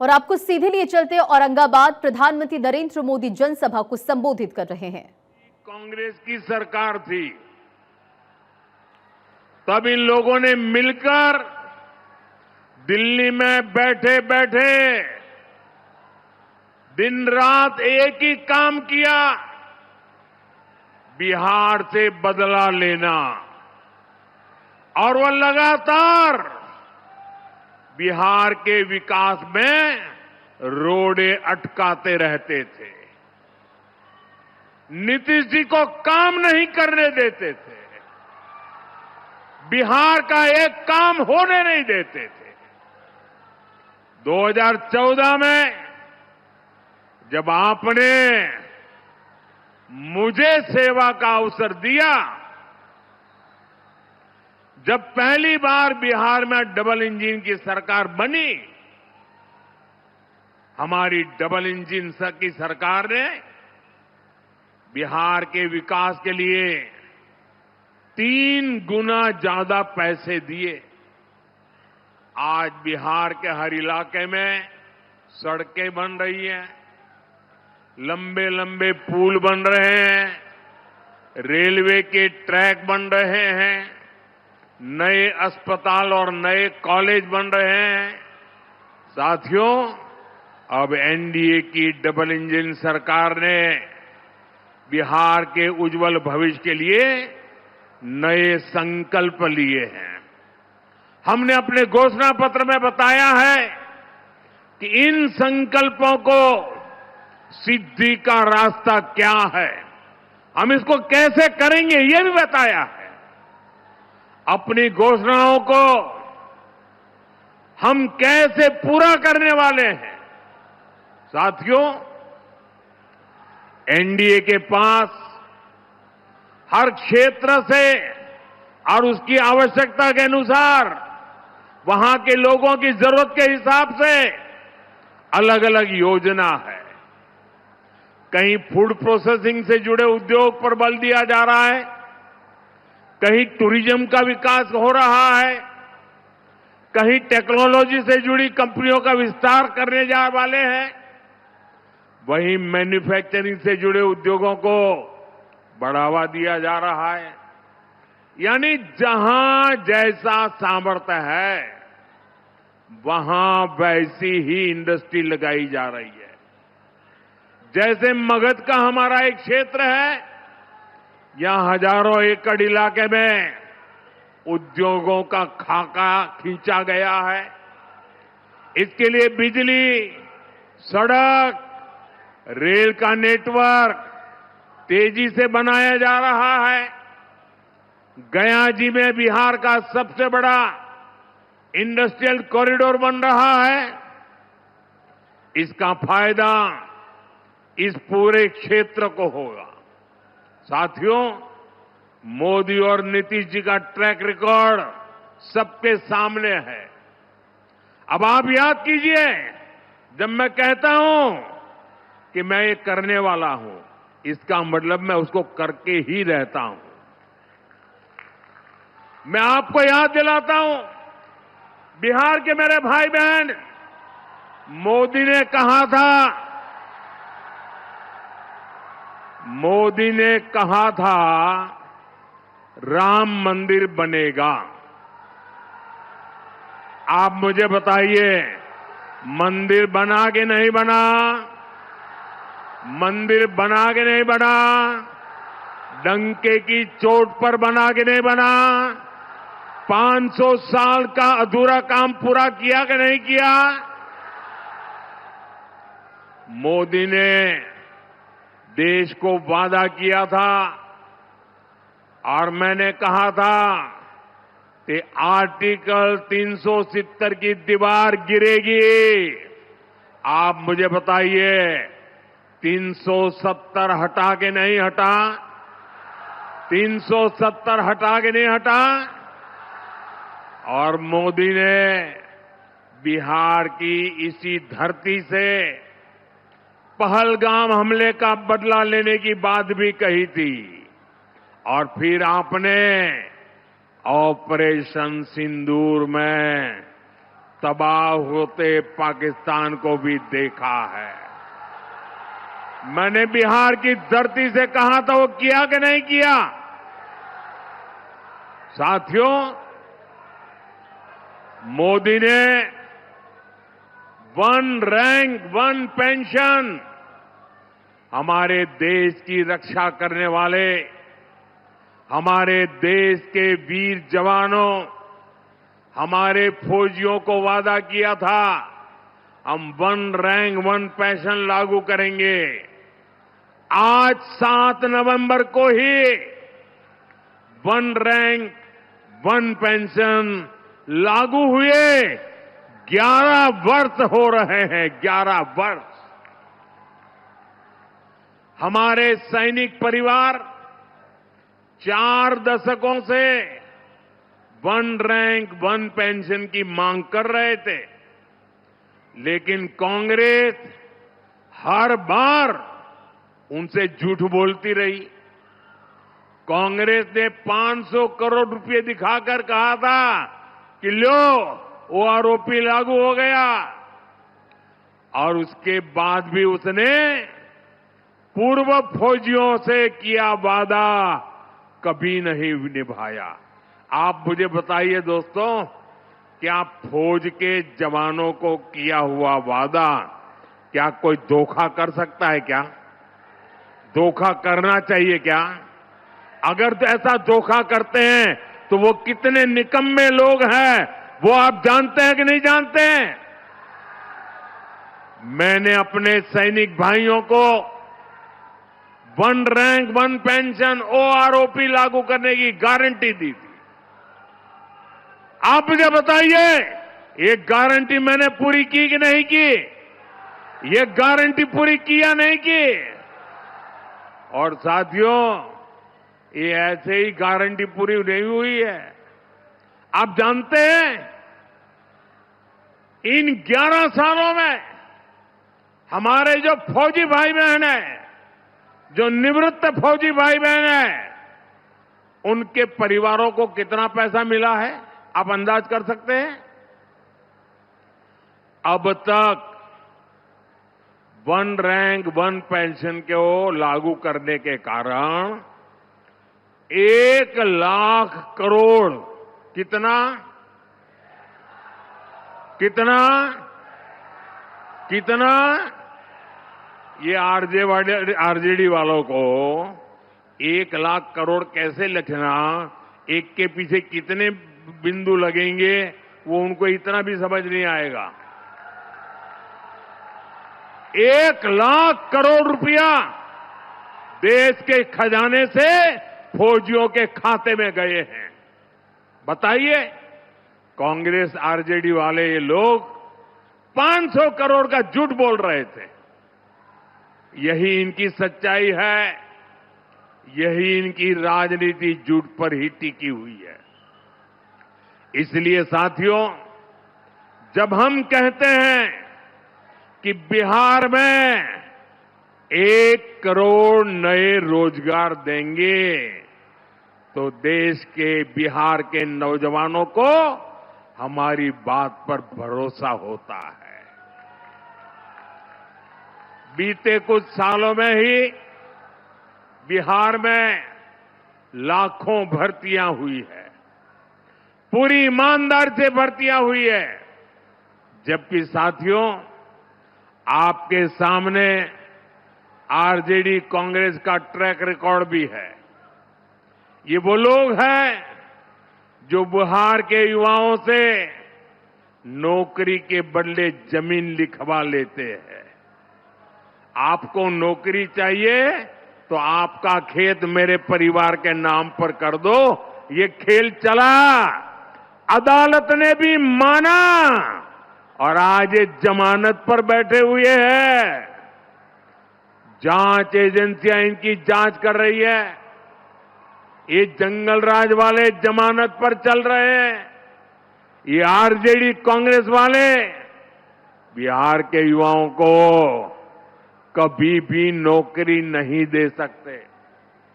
और आपको सीधे लिए चलते औरंगाबाद, प्रधानमंत्री नरेंद्र मोदी जनसभा को संबोधित कर रहे हैं। कांग्रेस की सरकार थी, तब इन लोगों ने मिलकर दिल्ली में बैठे बैठे दिन रात एक ही काम किया, बिहार से बदला लेना। और वह लगातार बिहार के विकास में रोड़े अटकाते रहते थे, नीतीश जी को काम नहीं करने देते थे, बिहार का एक काम होने नहीं देते थे। 2014 में जब आपने मुझे सेवा का अवसर दिया, जब पहली बार बिहार में डबल इंजन की सरकार बनी, हमारी डबल इंजन की सरकार ने बिहार के विकास के लिए 3 गुना ज्यादा पैसे दिए। आज बिहार के हर इलाके में सड़कें बन रही हैं, लंबे लंबे पुल बन रहे हैं, रेलवे के ट्रैक बन रहे हैं, नए अस्पताल और नए कॉलेज बन रहे हैं। साथियों, अब एनडीए की डबल इंजन सरकार ने बिहार के उज्जवल भविष्य के लिए नए संकल्प लिए हैं। हमने अपने घोषणा पत्र में बताया है कि इन संकल्पों को सिद्धि का रास्ता क्या है, हम इसको कैसे करेंगे, ये भी बताया है। अपनी घोषणाओं को हम कैसे पूरा करने वाले हैं। साथियों, एनडीए के पास हर क्षेत्र से और उसकी आवश्यकता के अनुसार, वहां के लोगों की जरूरत के हिसाब से अलग अलग योजना है। कहीं फूड प्रोसेसिंग से जुड़े उद्योग पर बल दिया जा रहा है, कहीं टूरिज्म का विकास हो रहा है, कहीं टेक्नोलॉजी से जुड़ी कंपनियों का विस्तार करने जा वाले हैं, वहीं मैन्युफैक्चरिंग से जुड़े उद्योगों को बढ़ावा दिया जा रहा है। यानी जहां जैसा सामर्थ्य है, वहां वैसी ही इंडस्ट्री लगाई जा रही है। जैसे मगध का हमारा एक क्षेत्र है, यहां हजारों एकड़ इलाके में उद्योगों का खाका खींचा गया है। इसके लिए बिजली, सड़क, रेल का नेटवर्क तेजी से बनाया जा रहा है। गया जी में बिहार का सबसे बड़ा इंडस्ट्रियल कॉरिडोर बन रहा है। इसका फायदा इस पूरे क्षेत्र को होगा। साथियों, मोदी और नीतीश जी का ट्रैक रिकॉर्ड सबके सामने है। अब आप याद कीजिए, जब मैं कहता हूं कि मैं ये करने वाला हूं, इसका मतलब मैं उसको करके ही रहता हूं। मैं आपको याद दिलाता हूं, बिहार के मेरे भाई बहन, मोदी ने कहा था राम मंदिर बनेगा। आप मुझे बताइए, मंदिर बना के नहीं बना? मंदिर बना के नहीं बना? डंके की चोट पर बना के नहीं बना? 500 साल का अधूरा काम पूरा किया कि नहीं किया? मोदी ने देश को वादा किया था और मैंने कहा था कि आर्टिकल 370 की दीवार गिरेगी। आप मुझे बताइए, 370 हटा के नहीं हटा? 370 हटा के नहीं हटा? और मोदी ने बिहार की इसी धरती से पहलगाम हमले का बदला लेने की बात भी कही थी। और फिर आपने ऑपरेशन सिंदूर में तबाह होते पाकिस्तान को भी देखा है। मैंने बिहार की धरती से कहा था, वो किया कि नहीं किया? साथियों, मोदी ने वन रैंक वन पेंशन हमारे देश की रक्षा करने वाले, हमारे देश के वीर जवानों, हमारे फौजियों को वादा किया था, हम वन रैंक वन पेंशन लागू करेंगे। आज 7 नवंबर को ही वन रैंक वन पेंशन लागू हुए 11 वर्ष हो रहे हैं। 11 वर्ष। हमारे सैनिक परिवार 4 दशकों से वन रैंक वन पेंशन की मांग कर रहे थे, लेकिन कांग्रेस हर बार उनसे झूठ बोलती रही। कांग्रेस ने 500 करोड़ रुपए दिखाकर कहा था कि लो वो आरोपी लागू हो गया, और उसके बाद भी उसने पूर्व फौजियों से किया वादा कभी नहीं निभाया। आप मुझे बताइए दोस्तों, क्या फौज के जवानों को किया हुआ वादा क्या कोई धोखा कर सकता है? क्या धोखा करना चाहिए क्या? अगर तो ऐसा धोखा करते हैं तो वो कितने निकम्मे लोग हैं, वो आप जानते हैं कि नहीं जानते हैं? मैंने अपने सैनिक भाइयों को one rank one pension OROP लागू करने की गारंटी दी थी। आप मुझे बताइए, ये गारंटी मैंने पूरी की कि नहीं की? ये गारंटी पूरी की या नहीं की? और साथियों, ये ऐसे ही गारंटी पूरी नहीं हुई है। आप जानते हैं, इन 11 सालों में हमारे जो फौजी भाई बहन हैं, जो निवृत्त फौजी भाई बहन हैं, उनके परिवारों को कितना पैसा मिला है? आप अंदाज कर सकते हैं? अब तक वन रैंक वन पेंशन को लागू करने के कारण 1 लाख करोड़ कितना कितना कितना ये आरजेडी वालों को 1 लाख करोड़ कैसे लिखना, एक के पीछे कितने बिंदु लगेंगे, वो उनको इतना भी समझ नहीं आएगा। 1 लाख करोड़ रुपया देश के खजाने से फौजियों के खाते में गए हैं। बताइए, कांग्रेस आरजेडी वाले ये लोग 500 करोड़ का झूठ बोल रहे थे। यही इनकी सच्चाई है, यही इनकी राजनीति झूठ पर ही टिकी हुई है। इसलिए साथियों, जब हम कहते हैं कि बिहार में 1 करोड़ नए रोजगार देंगे, तो देश के बिहार के नौजवानों को हमारी बात पर भरोसा होता है। बीते कुछ सालों में ही बिहार में लाखों भर्तियां हुई है, पूरी ईमानदारी से भर्तियां हुई है। जबकि साथियों, आपके सामने आरजेडी कांग्रेस का ट्रैक रिकॉर्ड भी है। ये वो लोग हैं जो बिहार के युवाओं से नौकरी के बदले जमीन लिखवा लेते हैं। आपको नौकरी चाहिए तो आपका खेत मेरे परिवार के नाम पर कर दो। ये खेल चला, अदालत ने भी माना, और आज ये जमानत पर बैठे हुए हैं। जांच एजेंसियां इनकी जांच कर रही है। ये जंगल राज वाले जमानत पर चल रहे हैं। ये आरजेडी कांग्रेस वाले बिहार के युवाओं को कभी भी नौकरी नहीं दे सकते।